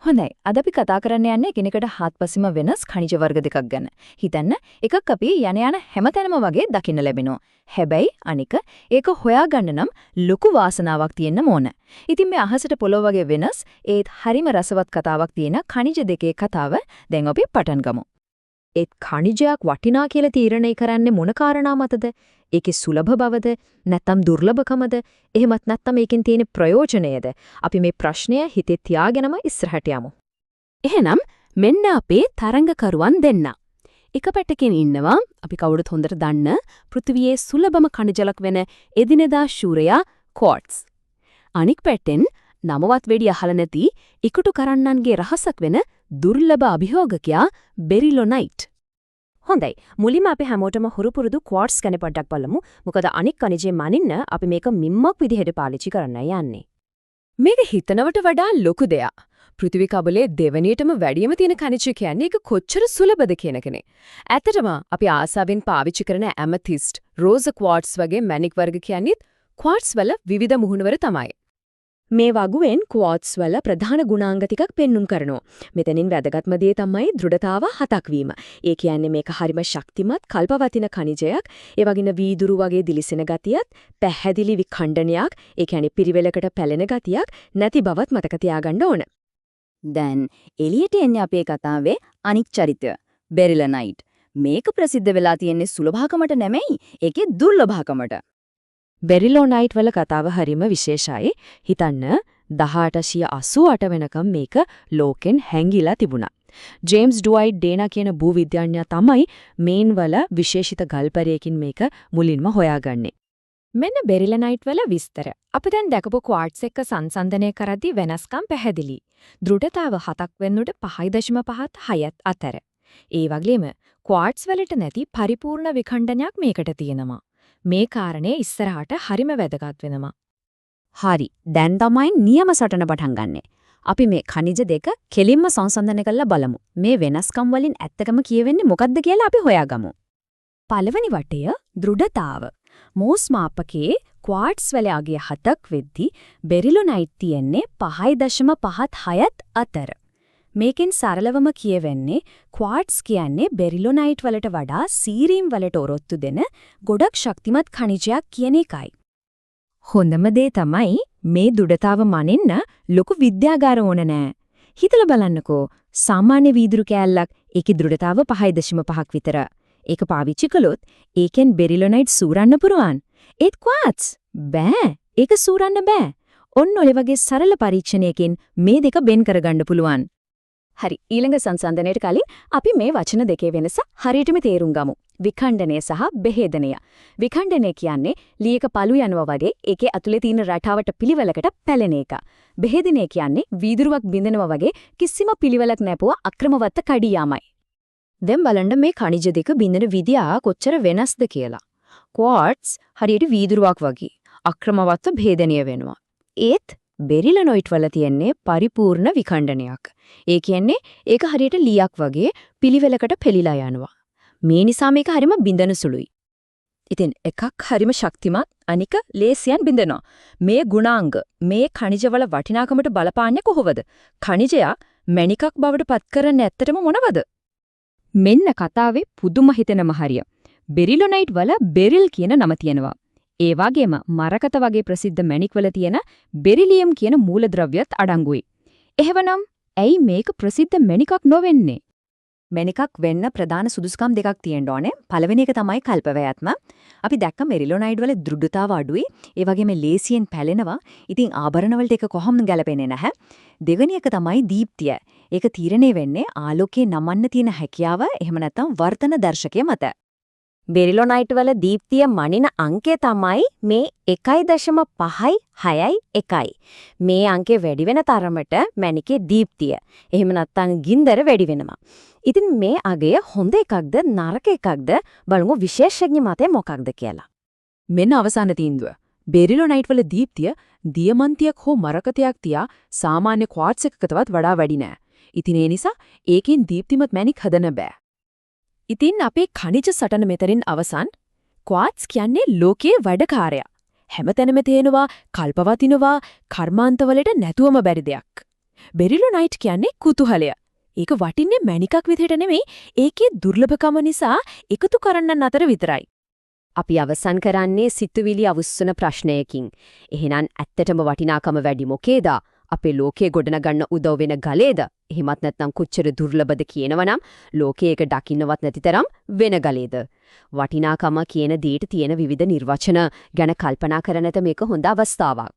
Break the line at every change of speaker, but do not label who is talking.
හොඳයි. අද අපි කතා කරන්න යන්නේ කෙනෙකුට හාත්පසින්ම වෙනස් ඛනිජ වර්ග දෙකක් ගැන. හිතන්න එකක් අපි යන හැමතැනම වගේ දකින්න ලැබෙනවා. හැබැයි අනික ඒක හොයාගන්න නම් ලොකු වාසනාවක් තියෙන්න ඕන. ඉතින් මේ අහසට පොළොව වගේ වෙනස් ඒත් හරිම රසවත් කතාවක් තියෙන ඛනිජ දෙකේ කතාව දැන් අපි පටන් ගමු.
ඒත් ඛනිජයක් වටිනා කියලා තීරණය කරන්නේ මොන කාරණා මතද? ඒකේ සුලභ බවද නැත්නම් දුර්ලභකමද? එහෙමත් නැත්නම් ඒකෙන් තියෙන ප්‍රයෝජනයද? අපි මේ ප්‍රශ්නය හිතේ තියාගෙනම ඉස්සරහට යමු.
එහෙනම් මෙන්න අපේ තරංගකරුවන් දෙන්න. එක පැත්තකින් ඉන්නවා අපි කවුරුත් හොඳට දන්න පෘථිවියේ සුලභම ඛනිජලක් වෙන එදිනෙදා ශූරයා ක්වොට්ස්. අනික් පැත්තෙන් නමවත් වෙඩි අහල නැති ඉක්ුටු කරන්නන්ගේ රහසක් වෙන දුර්ලභ අභියෝගකයා බෙරිලොනයිට්.
හොඳයි. මුලින්ම අපි හැමෝටම හුරුපුරුදු ක්වොට්ස් ගැන පොඩ්ඩක් බලමු. මොකද අනික් ඛනිජයෙන් මනින්න අපි මේක මිම්මක් විදිහට පාවිච්චි කරන්න යන්නේ.
මේක හිතනවට වඩා ලොකු දෙයක්. පෘථිවි කබලේ දෙවණියටම වැඩියම තියෙන ඛනිජ කියන්නේ ඒක කොච්චර සුලභද කියන එකනේ. ඇත්තටම අපි ආසාවෙන් පාවිච්චි කරන ඇමතිස්ට්, රෝස ක්වොට්ස් වගේ මැණික් වර්ග කියන්නේ ක්වොට්ස් වල විවිධ මුහුණුවර තමයි.
මේ වගුවෙන් ක්වොට්ස් වල ප්‍රධාන ගුණාංග ටිකක් පෙන්눔 කරනවා. මෙතනින් වැදගත්ම දේ තමයි දෘಢතාව 7ක් වීම. ඒ කියන්නේ මේක හරිම ශක්තිමත් කල්පවතින ඛනිජයක්. ඒ වගේම වීදුරු වගේ දිලිසෙන ගතියත්, පැහැදිලි විඛණ්ඩනයක්, ඒ කියන්නේ පිරිවෙලකට පැලෙන ගතියක් නැති බවත් මතක තියාගන්න ඕන.
දැන් එළියට එන්නේ අපේ කතාවේ අනික් චරිතය බෙරිලොනයිට්. මේක ප්‍රසිද්ධ වෙලා තියෙන්නේ සුලභකමට නෙමෙයි ඒකේ දුර්ලභකමට.
බෙරිලොනයිට් වල කතාව හරිම විශේෂයි. හිතන්න 1888 වෙනකම් මේක ලෝකෙන් හැංගිලා තිබුණා. ජේම්ස් ඩුවයිට් ඩේනා කියන භූවිද්‍යාඥයා තමයි මේන් වල විශේෂිත ගල්පරයකින් මේක මුලින්ම හොයාගන්නේ.
මෙන්න බෙරිලොනයිට් වල විස්තර. අපි දැන් දැකපු ක්වාර්ට්ස් එක්ක සංසන්දනය කරද්දී වෙනස්කම් පැහැදිලි. දෘಢතාව 7ක් වෙනුවට 5.5ත් 6ත් අතර. ඒ වගේම ක්වාර්ට්ස් වලට නැති පරිපූර්ණ විඛණ්ඩනයක් මේකට තියෙනවා. මේ කාරණේ ඉස්සරහට හරිම වැදගත් වෙනවා.
හරි. දැන් තමයි නියම සටන පටන් ගන්නෙ. අපි මේ ඛනිජ දෙක කෙලින්ම සංසන්දනය කරලා බලමු. මේ වෙනස්කම් වලින් ඇත්තකම කියවෙන්නේ මොකක්ද කියලා අපි හොයාගමු.
පළවෙනි වටය දෘಢතාව. මෝස් මාපකයේ ක්වාර්ට්ස් වල අගය 7ක් වෙද්දී බෙරිලොනයිට් තියෙන්නේ 5.5ත් 6ත් අතර. මේකෙන් සරලවම කියවෙන්නේ ක්වාර්ට්ස් කියන්නේ බෙරිලොනයිට් වලට වඩා සීරීම් වලට ඔරොත්තු දෙන ගොඩක් ශක්තිමත් ඛනිජයක් කියන එකයි.
හොඳම දේ තමයි මේ දෘಢතාව මනින්න ලොකු විද්‍යාගාර ඕන නෑ. හිතලා බලන්නකෝ. සාමාන්‍ය වීදුරු කෑල්ලක් ඒකේ දෘಢතාව 5.5ක් විතර. ඒක පාවිච්චි කළොත් ඒකෙන් බෙරිලොනයිට් සූරන්න පුරවන්. ඒත් ක්වාර්ට්ස් බෑ. ඒක සූරන්න බෑ. ඔන්න ඔය වගේ සරල පරීක්ෂණයකින් මේ දෙක බෙන් කරගන්න පුළුවන්.
හරි. ඊළඟ සංසන්දනයට කලින් අපි මේ වචන දෙකේ වෙනස හරියටම තේරුම් ගමු. විඛණ්ඩනය සහ බෙහෙදනය. විඛණ්ඩනය කියන්නේ ලීයක පළු යනවා වගේ ඒකේ ඇතුලේ තියෙන රටාවට පිළිවෙලකට පැලෙන එක. බෙහෙදනය කියන්නේ වීදුරුවක් බිඳෙනවා වගේ කිසිම පිළිවෙලක් නැපුව අක්‍රමවත් කඩියාමයි.
දැන් බලන්න මේ ඛනිජ දෙක බිඳෙන විදිය කොච්චර වෙනස්ද කියලා. ක්වාර්ට්ස් හරියට වීදුරුවක් වගේ අක්‍රමවත් භේදනය වෙනවා. ඒත් බෙරිලොනයිට් වල තියෙන්නේ පරිපූර්ණ විඛණ්ඩනයක්. ඒ කියන්නේ ඒක හරියට ලීයක් වගේ පිළිවෙලකට පෙළිලා යනවා. මේ නිසා මේක හරිම බිඳන සුළුයි. ඉතින් එකක් හරිම ශක්තිමත් අනික ලේසියෙන් බිඳෙනවා. මේ ගුණාංග මේ ඛනිජ වල වටිනාකමට බලපාන්නේ කොහොමද? ඛනිජය මැණිකක් බවට පත් කරන්නේ ඇත්තටම මොනවද? මෙන්න කතාවේ පුදුම හිතෙනම හරිය. බෙරිලොනයිට් වල බෙරිල් කියන නම තියෙනවා. ඒ වගේම මරකත වගේ ප්‍රසිද්ධ මැණික් වල තියෙන බෙරිලියම් කියන මූලද්‍රව්‍යත් අඩංගුයි. එහෙවනම් ඇයි මේක ප්‍රසිද්ධ මැණිකක් නොවෙන්නේ? මැණිකක් වෙන්න ප්‍රධාන සුදුසුකම් දෙකක් තියෙන්න ඕනේ. පළවෙනි එක තමයි කල්පවැයත්ම. අපි දැක්ක බෙරිලොනයිට් වල දෘಢතාව අඩුයි. ඒ වගේම ලේසියෙන් පැලෙනවා. ඉතින් ආභරණ වලට ඒක කොහොමද ගැලපෙන්නේ නැහැ. දෙවෙනි එක තමයි දීප්තිය. ඒක තීරණය වෙන්නේ ආලෝකයේ නමන්න තියෙන හැකියාව එහෙම නැත්නම් වර්තන දර්ශකයේ මත.
බෙරිලොනයිට් වල දීප්තිය මනින අංකය තමයි මේ 1.5යි 6යි 1යි. මේ අංකේ වැඩි වෙන තරමට මැණිකේ දීප්තිය. එහෙම නැත්නම් ගින්දර වැඩි වෙනවා. ඉතින් මේ අගය හොඳ එකක්ද නරක එකක්ද බලමු විශේෂඥ මතය මොකක්ද කියලා.
මෙන්න අවසාන තීන්දුව. බෙරිලොනයිට් වල දීප්තිය දියමන්තියක් හෝ මරකතයක් තියා සාමාන්‍ය ක්වාර්ට්ස් එකකටවත් වඩා වැඩි නෑ. ඉතින් ඒ නිසා ඒකෙන් දීප්තිමත් මැණික් හදන්න බෑ.
ඉතින් අපේ ඛනිජ සටන මෙතරින් අවසන්. ක්වාර්ට්ස් කියන්නේ ලෝකයේ වැඩකාරයා. හැමතැනම තේනවා, කල්පවතිනවා, කර්මාන්තවලට නැතුවම බැරි දෙයක්.
බෙරිලොනයිට් කියන්නේ කුතුහලය. ඒක වටින්නේ මැණිකක් විදිහට නෙමෙයි, ඒකේ දුර්ලභකම නිසා එකතු කරන්නන් අතර විතරයි.
අපි අවසන් කරන්නේ සිතුවිලි අවුස්සන ප්‍රශ්නයකින්. එහෙනම් ඇත්තටම වටිනාකම වැඩි මොකේද? අපේ ලෝකයේ ගොඩනගන්න උදව් වෙන ගලේද? එහෙමත් නැත්නම් කොච්චර දුර්ලභද කියනවනම් ලෝකයේ එක දකින්නවත් නැති තරම් වෙන ගලේද? වටිනාකම කියන දෙයට තියෙන විවිධ නිර්වචන ගැන කල්පනා කරනට මේක හොඳ අවස්ථාවක්.